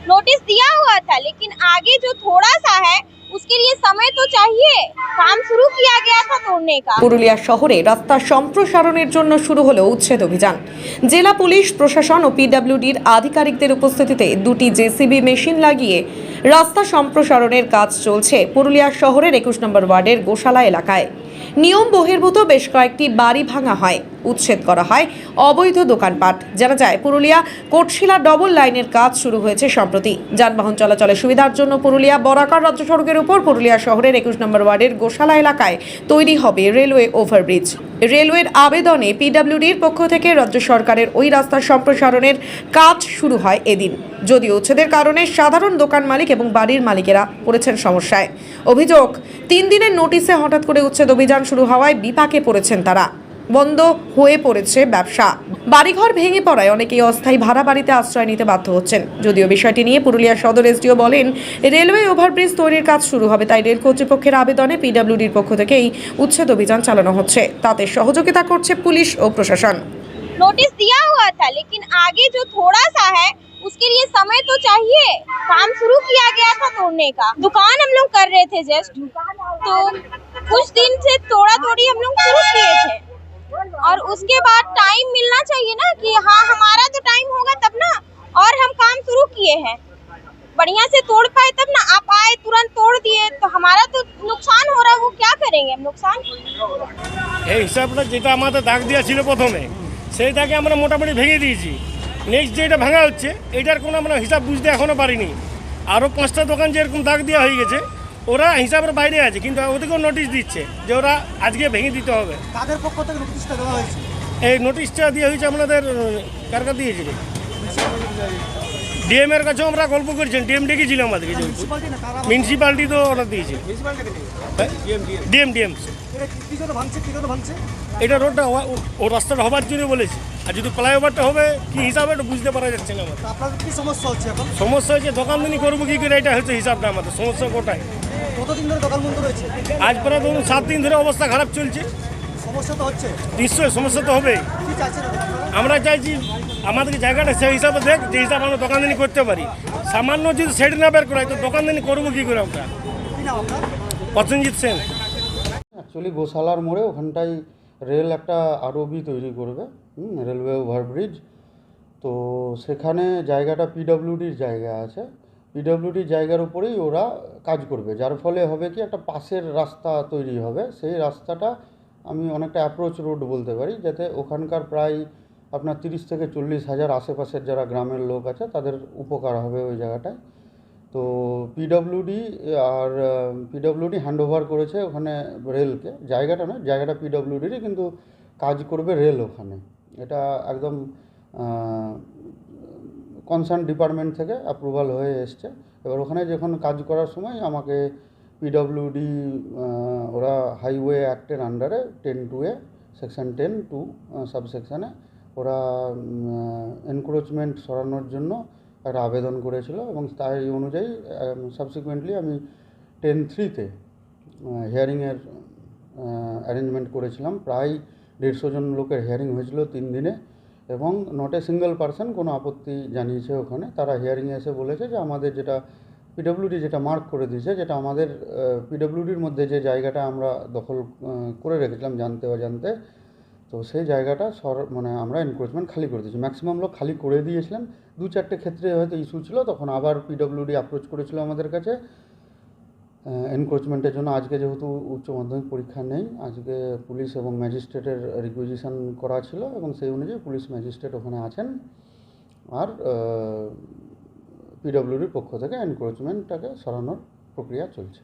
Notice दिया हुआ था, लेकिन आगे जो थोड़ा सा है उसके लिए समय तो चाहिए। काम शुरू किया गया था तोड़ने का। পুরুলিয়া শহরে রাস্তা সম্প্রসারণের জন্য শুরু হলো উচ্ছেদ অভিযান। জেলা পুলিশ প্রশাসন ও পিডব্লিউডির আধিকারিকদের উপস্থিতিতে দুটি জেসিবি মেশিন লাগিয়ে রাস্তা সম্প্রসারণের কাজ চলছে পুরুলিয়া শহরের 21 নম্বর ওয়ার্ডের গোশালা এলাকায়। নিয়ম বহির্ভূত বেশ কয়েকটি বাড়ি ভাঙা হয়, উচ্ছেদ করা হয় অবৈধ দোকানপাট। জানা যায় পুরুলিয়া কোটশিলা ডবল লাইনের কাজ শুরু হয়েছে সম্প্রতি। যানবাহন চলাচলের সুবিধার জন্য পুরুলিয়া বরাকর রাজ্য সড়কের উপর পুরুলিয়া শহরের 21 নম্বর ওয়ার্ডের গোশালা এলাকায় তৈরি হবে রেলওয়ে ওভারব্রিজ। রেলওয়ের আবেদনে পিডব্লিউডির পক্ষ থেকে রাজ্য সরকারের ওই রাস্তার সম্প্রসারণের কাজ শুরু হয় এদিন। যদিও উচ্ছেদের কারণে সাধারণ দোকান মালিক এবং বাড়ির মালিকেরা পড়েছেন সমস্যায়। অভিযোগ, 3 দিনের নোটিশে হঠাৎ করে উচ্ছেদ অভিযান শুরু হওয়ায় বিপাকে পড়েছেন তারা। বন্ধ হয়ে পড়েছে ব্যবসা, বাড়িঘর ভেঙে পড়ায় অনেকেই অস্থায়ী ভাড়া বাড়িতে আশ্রয় নিতে বাধ্য হচ্ছেন। যদিও বিষয়টি নিয়ে পুরুলিয়া সদর এসডিও বলেন, রেলওয়ে ওভারব্রিজ তৈরির কাজ শুরু হবে, তাই রেল কর্তৃপক্ষের আবেদনে পিডব্লিউডির পক্ষ থেকে এই উচ্ছেদ অভিযান চালানো হচ্ছে। তাতে সহযোগিতা করছে পুলিশ ও প্রশাসন। नोटिस दिया हुआ था, लेकिन आगे जो थोड़ा सा है उसके लिए समय तो चाहिए। काम शुरू किया गया था तोड़ने का। दुकान हम लोग कर रहे थे जस्ट, तो कुछ दिन से तोड़ा तोड़ी हम लोग शुरू किए थे, और उसके बाद टाइम मिलना चाहिए ना कि हाँ हमारा तो टाइम होगा तब ना, और हम काम शुरू किए हैं बढ़िया से तोड़ पाए तब ना। आप आए तुरंत तोड़ दिए तो हमारा तो नुकसान हो रहा है, वो क्या करेंगे हम नुकसान। এই হিসাবটা যেটা আমাদের দাগ দেওয়া ছিল প্রথমে, সেই দাগে আমরা মোটামুটি ভেঙে দিয়েছি। নেক্সট যেটা ভাঙা হচ্ছে এটার কোনো আমরা হিসাব বুঝতে এখনও পারিনি। আরও 5টা দোকান যেরকম দাগ দেওয়া হয়ে গেছে, ওরা হিসাবের বাইরে আছে, কিন্তু ওদেরকেও নোটিশ দিচ্ছে যে ওরা আজকে ভেঙে দিতে হবে। তাদের পক্ষ থেকে নোটিশটা দেওয়া হয়েছে। এই নোটিশটা দেওয়া হয়েছে আপনাদের কার কাছে দিয়েছিল? ডিএম এর কাছেও আমরা গল্প করেছি, ডিএম ডেকেছিল আমাদেরকে। মিউনিসিপ্যালিটি তো অর্ডার দিয়েছে। ডিএম এটা রোডটা ও রাস্তাটা হবার জন্য বলেছি, আর যদি ফ্লাইওভারটা হবে কি হিসাবে এটা বুঝতে পারা যাচ্ছে না আমাদের। আপনাদের কি সমস্যা হচ্ছে এখন? সমস্যা হচ্ছে দোকানদানি করবো কি করে, এটা হচ্ছে হিসাবটা আমাদের সমস্যা। কোটায় কতদিন ধরে দোকান বন্ধ রয়েছে? আজ প্রায় ধরুন 7 দিন ধরে অবস্থা খারাপ চলছে। সমস্যা তো হচ্ছে, নিশ্চয়ই সমস্যা তো হবেই। কি চাইছেন আপনারা? আমরা চাইছি আমাদেরকে জায়গাটা সেই হিসাবে দেখ, যে হিসাবে আমরা দোকানদানি করতে পারি। সামান্য যদি সেট না বের করাই তো দোকানদানি করবো কি করে আমরা? কি নাম আপনার? প্রসেনজিৎ সেন। অ্যাকচুয়ালি গোশালার মোড়ে ওখানটায় রেল একটা আরওবি তৈরি করবে, রেলওয়ে ওভারব্রিজ। তো সেখানে জায়গাটা পিডব্লিউডির জায়গা আছে, পিডব্লিউডির জায়গার উপরেই ওরা কাজ করবে, যার ফলে হবে কি একটা পাশের রাস্তা তৈরি হবে। সেই রাস্তাটা আমি অনেকটা অ্যাপ্রোচ রোড বলতে পারি, যাতে ওখানকার প্রায় আপনার 30 থেকে 40 হাজার আশেপাশের যারা গ্রামের লোক আছে তাদের উপকার হবে ওই জায়গাটায়। তো পিডব্লিউডি হ্যান্ড ওভার করেছে ওখানে রেলকে, জায়গাটা নয়, জায়গাটা পিডব্লিউডিরই, কিন্তু কাজ করবে রেল ওখানে। এটা একদম কনসার্ন ডিপার্টমেন্ট থেকে অ্যাপ্রুভাল হয়ে এসছে। এবার ওখানে যখন কাজ করার সময় আমাকে পিডব্লিউডি ওরা হাইওয়ে অ্যাক্টের আন্ডারে 10(2)-এ সেকশন 10(2) সাবসেকশানে ওরা এনক্রোচমেন্ট সরানোর জন্য একটা আবেদন করেছিল, এবং তাই অনুযায়ী সাবসিকুয়েন্টলি আমি 10(3)-তে হিয়ারিংয়ের অ্যারেঞ্জমেন্ট করেছিলাম। প্রায় 150 জন লোকের হিয়ারিং হয়েছিল 3 দিনে, এবং নট এ সিঙ্গেল পারসন কোনো আপত্তি জানিয়েছে ওখানে। তারা হিয়ারিংয়ে এসে বলেছে যে আমাদের যেটা পিডব্লিউডি যেটা মার্ক করে দিয়েছে, যেটা আমাদের পিডব্লিউডির মধ্যে যে জায়গাটা আমরা দখল করে রেখেছিলাম জানতে অজান্তে, তো সেই জায়গাটা মানে আমরা এনক্রোচমেন্ট খালি করে দিয়েছি। ম্যাক্সিমাম লোক খালি করে দিয়েছিলেন। 2-4টে ক্ষেত্রে হয়তো ইস্যু ছিল, তখন আবার পিডব্লিউডি অ্যাপ্রোচ করেছিল আমাদের কাছে এনক্রোচমেন্টের জন্য। আজকে যেহেতু উচ্চ মাধ্যমিক পরীক্ষা নেই, আজকে পুলিশ এবং ম্যাজিস্ট্রেটের রিকুইজিশন করা ছিল, এবং সেই অনুযায়ী পুলিশ ম্যাজিস্ট্রেট ওখানে আছেন, আর পিডব্লিউডির পক্ষ থেকে এনক্রোচমেন্টটাকে সরানোর প্রক্রিয়া চলছে।